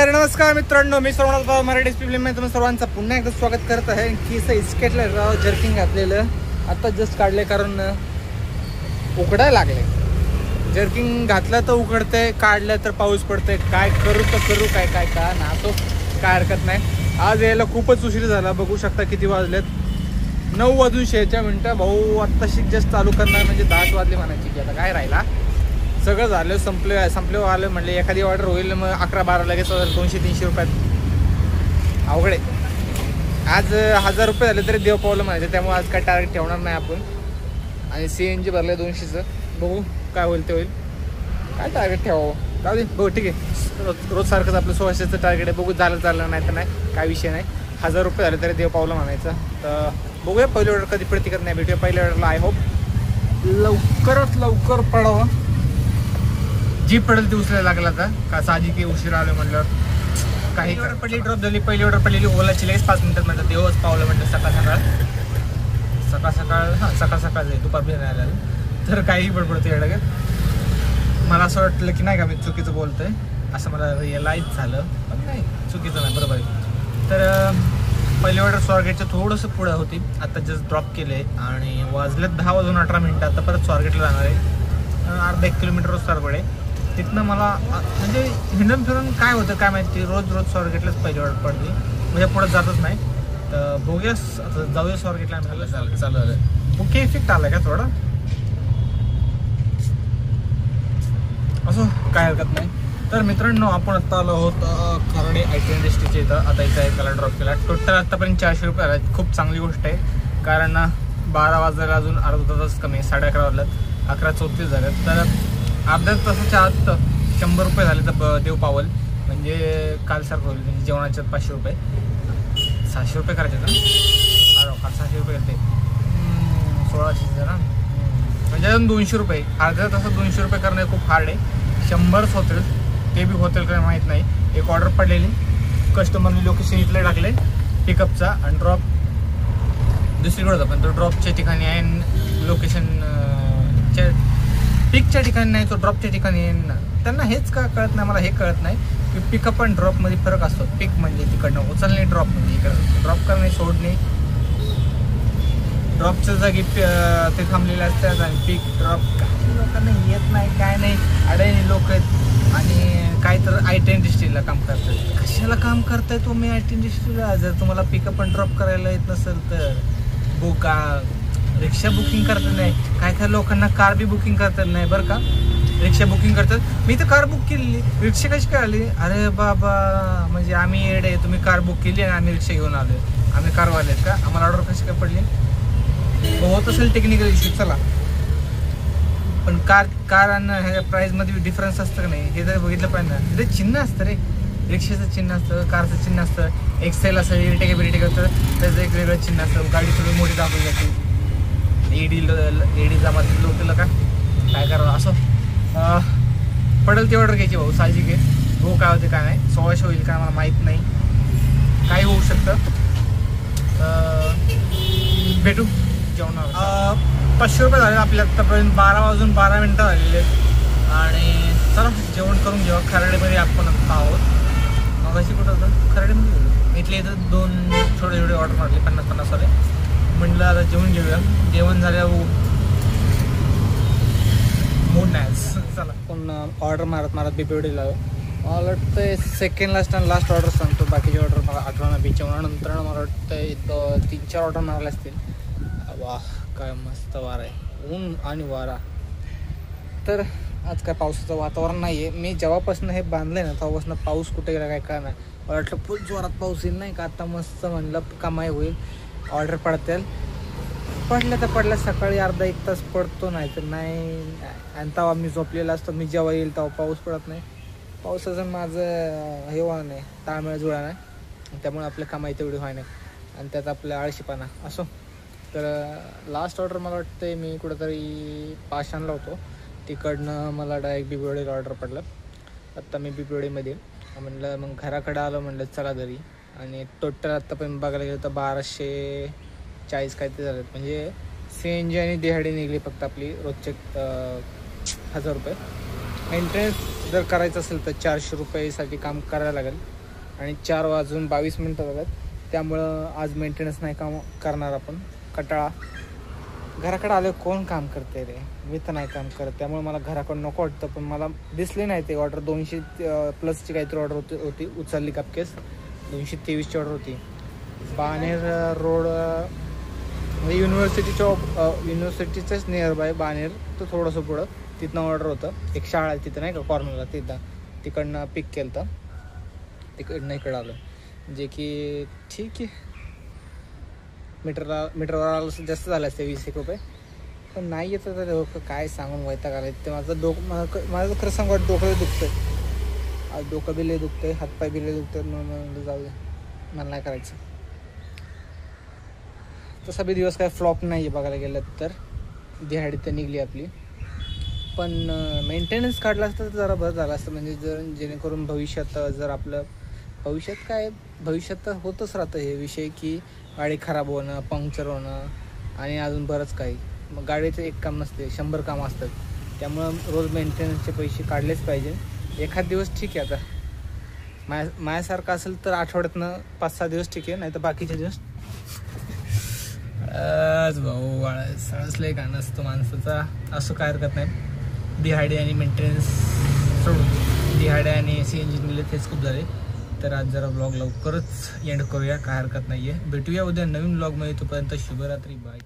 तर नमस्कार मित्रांनो, मी श्रवणात मराठी फिल्ममध्ये तुम्ही सर्वांचं पुन्हा एकदा स्वागत करत आहे. की इस्केटला राव जर्किंग घातलेलं आता जस्ट काढले कारण उकडायला लागले. जर्किंग घातलं तर उकडतंय, काढलं तर पाऊस पडतंय. काय करू तर करू काय काय का ना, तो काय हरकत नाही. आज यायला खूपच उशीर झाला. बघू शकता किती वाजलेत, 9:06 भाऊ. आत्ताशी जस्ट चालू करणार म्हणजे 10 वाजले म्हणायची की आता काय राहिला. सगळं झालं, संपले आलं म्हणले एखादी ऑर्डर होईल, मग 11-12 लगेच 200-300 रुपयात अवघडे. आज 1000 रुपये झाले तरी देव पावलं म्हणायचं. त्यामुळे आज काय टार्गेट ठेवणार नाही आपण. आणि CNG भरलं 200चं. बघू काय होईल ते होईल. काय टार्गेट ठेवावं जाऊ दे. बघू ठीक आहे, रोज सारखंच आपलं 1600चं टार्गेट आहे. बघू झालं नाही तर नाही, काय विषय नाही. 1000 रुपये झाले तरी देव पावलं म्हणायचं. तर बघूया पहिली ऑर्डर कधी पडते करत नाही. भेटूया पहिल्या ऑर्डरला. आय होप लवकरात लवकर पडावं. जी पडेल ती उचलायला लागला तर का साधी की उशीर आलो म्हटलं. काही ऑर्डर पडली, ड्रॉप झाली. पहिली ऑर्डर पडलेली ओलाची लगेच 5 मिनिटात म्हटलं देवच पावलं म्हटलं. सकाळ जाईल दुपार नाही आलं तर काही बडबडतं एवढं का. मला असं वाटलं की नाही का मी चुकीचं बोलतोय, असं मला रिअलाईज झालं. पण नाही, चुकीचं नाही, बरोबर आहे. तर पहिली ऑर्डर स्वारगेटचं थोडंसं पुढं होती. आता जस्ट ड्रॉप केले आणि वाजलेत 10:18. आता परत स्वारगेटला जाणार आहे. अर्धा 1 किलोमीटर स्वारगड आहे. तिथनं मला म्हणजे हिंडून फिरून काय होतं काय माहिती, रोज स्वारगेटलाच पहिली ऑर्डर पडली, म्हणजे पुढे जातच नाही. तर बोगस आता जाऊया स्वारगेटला. चालू झालं ओके. इफेक्ट आला का थोडा, असं काय हरकत नाही. तर मित्रांनो, आपण आत्ता आलो आहोत खर्डे IT इंडस्ट्रीच्या इथं. आता इथं एकाला ड्रॉप केला. टोटल आत्तापर्यंत 400 रुपये आले. खूप चांगली गोष्ट आहे, कारण 12 वाजायला अजून अर्धा तास कमी आहे. 11:30 वाजल्यात, 11:34 झाल्यात. तर अर्ध्या तासाच्या आत 100 रुपये झाले तर देव पावल. म्हणजे कालसारखं होईल. म्हणजे जेवणाच्यात 500 रुपये, 600 रुपये करायचे ना. काल 600 रुपये करते, 1600 जरा म्हणजे अजून 200 रुपये. अर्ध्या तासात 200 रुपये करणं खूप हार्ड आहे. 100 होतील, ते बी होतील काय माहीत नाही. एक ऑर्डर पडलेली, कस्टमरने लोकेशन इथले टाकले पिकअपचा आणि ड्रॉप दुसरीकडे होता. पण तो ड्रॉपच्या ठिकाणी आहे, लोकेशन पिकच्या ठिकाणी नाही, तो ड्रॉपच्या ठिकाणी आहे. त्यांना हेच का कळत नाही, मला हे कळत नाही की पिकअप आणि ड्रॉपमध्ये फरक असतो. पिक म्हणजे तिकडनं उचलणे, ड्रॉप म्हणजे इकडं ड्रॉप करणे, सोडणे. ड्रॉपच्या जागी ते थांबलेले असतात आणि पिक ड्रॉप काही लोकांना येत नाही, काय नाही. अडाणी लोक आहेत आणि काही तर IT इंडस्ट्रीला काम करतात. कशाला काम करताय तुम्ही IT इंडस्ट्रीला? जर तुम्हाला पिकअप आणि ड्रॉप करायला येत नसेल तर बुका रिक्षा बुकिंग करतात नाही. काय लोकांना कार बी बुकिंग करतात नाही बरं का. रिक्षा बुकिंग करतात. मी तर कार बुक केलेली, रिक्षा कशी काय आली? अरे बाबा, म्हणजे आम्ही येडे, तुम्ही कार बुक केली आणि आम्ही रिक्षा घेऊन आलो. आम्ही कारवाले आहेत का? आम्हाला ऑर्डर कशी काय पडली? होत असेल टेक्निकल इश्यू, चला. पण कार आणि ह्याच्या प्राईजमध्ये डिफरन्स असतं का नाही, हे तर बघितलं पाहिजे ना. तिथे चिन्ह असतं रे, रिक्षाचं चिन्ह असतं, कारचं चिन्ह असतं. एक्सेल असं इरिटेकेबिलिटी करतं, त्याचं एक वेगळं चिन्ह असतं. गाडी थोडी मोठी दाखवली जाते. एडी जमातील लोकला का काय करावं. असं पडेल ती ऑर्डर घ्यायची भाऊ, साहजिक आहे. हो काय होते काय नाही, 1600 होईल काय मला माहीत नाही, काही होऊ शकतं. भेटू जेवणावर. 500 रुपये झाले आपल्या आत्तापर्यंत. 12:12 झालेले आहेत आणि चला जेवण करून घेऊ. खराडेमध्ये आपण आत्ता आहोत. मग अशी कुठं होतं खराडेमध्ये गेलो. इथले इथं 2 छोटे ऑर्डर मारले 50-50 वाले. म्हटलं आता जेवण घेऊया. जेवण झाल्यावर मूड नाही. चला पण ऑर्डर मारत BPWDला मला वाटतं सेकंड लास्ट ऑर्डर सांगतो. बाकीचे ऑर्डर मला आठवणा. जेवणानंतर मला वाटतं 3-4 ऑर्डर मारले असतील. वाह काय मस्त वारा आहे, ऊन आणि वारा. तर आज काय पावसाचं वातावरण नाही आहे. मी जेव्हापासून हे बांधलं आहे ना तेव्हापासून पाऊस कुठे गेला काय काय नाही. मला वाटलं फुल जोरात पाऊस येईल नाही का. आता मस्त म्हणलं कमाई होईल, ऑर्डर पडतील. पडल्या सकाळी अर्धा 1 तास पडतो, नाही तर नाही. आणि तेव्हा मी झोपलेला असतो. मी जेव्हा येईल तेव्हा पाऊस पडत नाही. पावसाचं माझं हे व्हा नाही, ताळमेळ जुळा नाही. त्यामुळे आपल्या कमाई तेवढी व्हाय नाही आणि त्यात आपल्या आळशीपणा असो. तर लास्ट ऑर्डर मला वाटतं मी कुठंतरी पाषाणला होतो, तिकडनं मला डायरेक्ट BPWDला ऑर्डर पडलं. आत्ता मी BPWDमध्ये म्हणलं, मग घराकडं आलं म्हणलं चला घरी. आणि टोटल आत्ता पण बघायला गेलं तर 1240 काय ते झालं. म्हणजे CNG आणि दिहाडी निघली फक्त आपली रोजचे 1000 रुपये. मेंटेनन्स जर करायचं असेल तर 400 रुपयेसाठी काम करायला लागेल आणि 4 वाजून 22 मिनटं लागत. त्यामुळं आज मेंटेनन्स नाही काम करणार आपण. कटाळा. घराकडे आलं कोण काम करते रे, मी तर नाही काम करत. त्यामुळे मला घराकडं नको वाटतं. पण मला दिसली नाही ते ऑर्डर 200 प्लसची काहीतरी ऑर्डर होती उचलली कपकेस. 223ची ऑर्डर होती. बाणेर रोड म्हणजे युनिव्हर्सिटीच्याच नियर बाय बाणेर, तर थोडंसं पुढं तिथनं ऑर्डर होतं. एक शाळा आहे तिथं नाही का कॉर्नरला, तिकडनं पिक केलं तर तिकडनं इकडं आलं. जे की ठीक आहे, मीटरवर आलं जास्त झालं असते 20 रुपये. पण नाही येतं तर डोकं काय सांगून वैताग आलं ते. माझं खरं सांगू डोकं दुखतंय आज. डोकं बी लय दुखतंय, हातपाय बी लय दुखतंय. म्हणून जाऊ दे, मला नाही करायचं. तसा बी दिवस काय फ्लॉप नाही आहे बघायला गेलं तर. दिहाडी तर निघली आपली. पण मेंटेनन्स काढला असतं तर जरा बरं झालं असतं. म्हणजे जेणेकरून भविष्यात जर आपलं भविष्यात तर होतच राहतं हे विषय की गाडी खराब होणं, पंक्चर होणं आणि अजून बरंच काही. मग गाडीचं एक काम नसते, 100 कामं असतात. त्यामुळं रोज मेंटेनन्सचे पैसे काढलेच पाहिजे. एखाद दिवस ठीक आहे, आता माझ्यासारखं असेल तर आठवड्यातनं 5-6 दिवस ठीक आहे, नाही तर बाकीचे दिवस भाऊ आळसले का नसतो माणसाचा. असं काय हरकत नाही. दिहाडी आणि मेंटेनन्स सोडून दिहाडी आणि CNG मिळले तेच खूप झाले. तर आज जरा ब्लॉग लवकरच एंड करूया, काय हरकत नाही आहे. भेटूया उद्या नवीन ब्लॉगमध्ये. तोपर्यंत शुभरात्री, बाय.